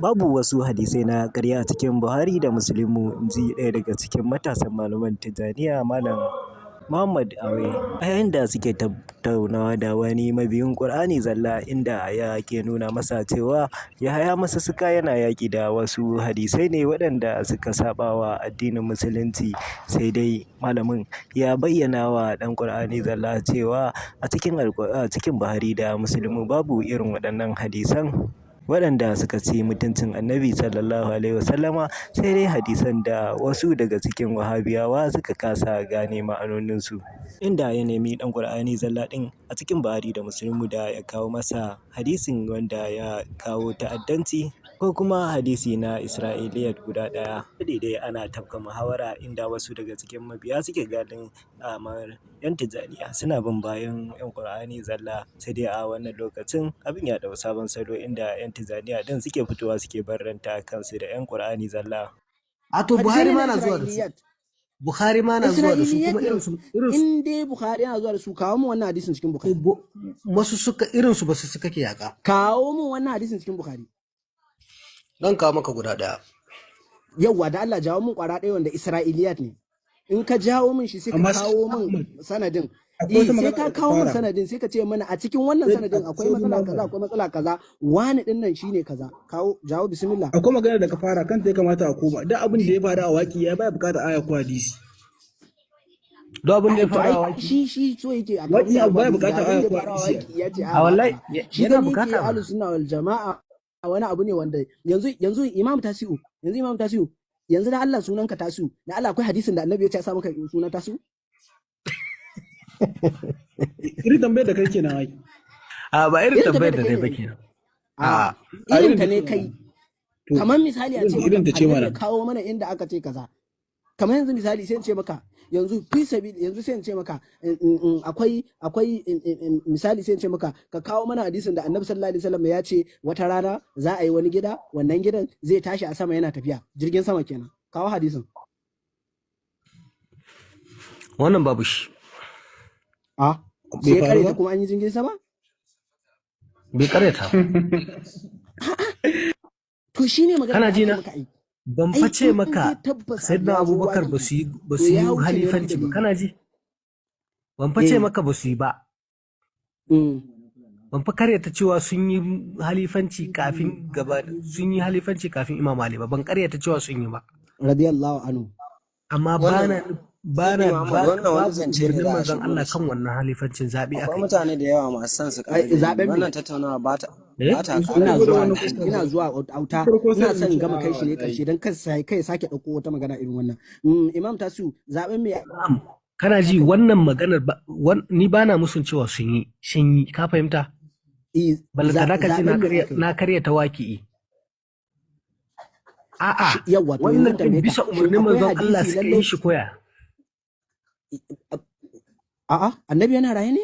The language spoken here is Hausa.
Babu wasu hadisai na ƙarya a cikin Buhari da Muslimu, in ji ɗaya daga cikin matasan malaman Tijjaniya Malam Muhammad Awe a yayin da suke tattaunawa da wani mabiyin Ƙur'ani zalla, inda ya ke nuna masa cewa Yahaya Masussuka yana yaƙi da wasu hadisai ne waɗanda suka saɓawa addinin Musulunci. Sai dai malamin ya bayyana wa ɗan Ƙur'ani zalla cewa a cikin Buhari da Muslimu babu irin waɗannan hadisan waɗanda suka ci mutuncin Annabi sallallahu alaihi wasallama, sai dai hadisan da wasu daga cikin Wahabiyawa suka kasa gane ma'anoninsu, inda ya nemi ɗan Ƙur'ani zalla ɗin a cikin Buhari da Muslimu da ya kawo masa hadisin wanda ya kawo ta'addanci ko kuma hadisi na Isra'iliyat guda ɗaya. Dai ana tafka muhawara inda wasu daga cikin mabiya suke ganin ‘yan Tijjaniya suna bin bayan ‘yan Ƙur'ani zalla, sai dai a wannan lokacin abin ya ɗau sabon salo, inda ‘yan Tijjaniya ɗin suke fitowa suke barranta kansu da ‘yan Ƙur'ani zalla. A to Buhari ma na zuwa da su. Buhari ma na zuwa da su kuma irinsu. In dai Buhari yana zuwa da su, kawo mu wannan hadisin cikin Buhari. Masu suka irinsu ba su suka ke yaƙa. Kawo mu wannan hadisin cikin Buhari. Don kawo maka guda ɗaya. Yawwa da Allah jawo mun ƙwara ɗaya wanda Isra'iliyat ne. In ka jawo min shi sai ka kawo min sanadin. Sai ka kawo min sanadin sai ka ce mana a cikin wannan sanadin akwai matsala kaza, akwai matsala kaza, wani din nan shine kaza. Kawo jawo bismillah. Akwai magana da ka fara kanta ya kamata a koma. Duk abin da ya faru a waki ya baya bukatar aya ko hadisi. Duk abin da ya faru a waki. Shi so yake a waki ya baya bukatar aya ko hadisi. A wallahi yana bukatar ahlus sunna wal jama'a wani abu ne wanda yanzu Imam Tasi'u yanzu da Allah sunanka Tasi'u, da Allah akwai hadisin da Annabi ya ce ya sa maka sunan Tasi'u? Irin tambayar da kai kenan ai. A ba irin tambayar da kai ba kenan. A irin ta ne kai. Kamar misali a ce maka kawo mana inda aka ce kaza. Kamar yanzu misali sai in ce maka yanzu yanzu sai in ce maka akwai misali sai in ce maka ka kawo mana hadisin da Annabi sallallahu alaihi wasallam ya ce wata rana za a yi wani gida, wannan gidan zai tashi a sama yana tafiya, jirgin sama kenan. Kawo hadisin. Wannan babu shi. Sai kare ta kuma an yi jirgin sama? Bai kareta. To shine magana. Kana ji na? Ban face maka Sayyidina Abubakar ba su yi halifanci ba, kana ji? Ban face maka ba su yi ba. Ban fa karyata cewa sun yi halifanci kafin Imam Ali ba, ban karyata cewa sun yi ba. Radiyallahu anhu. Amma bana jirgin manzon Allah kan wannan halifancin zaɓe aka yi. Mutane da yawa masu son su kai wannan tattaunawa ba ta ina zuwa auta, ina son gama kai shi ne karshe don kai sake ɗauko wata magana irin wannan. Imam Tasi'u zaɓen me kana ji wannan maganar ni bana musun cewa sun yi ka fahimta? Balantana ka ce na karya ta waƙi'i. A'a wannan bisa umarnin manzon Allah suka yi shi koya. A'a, Annabi yana raye ne?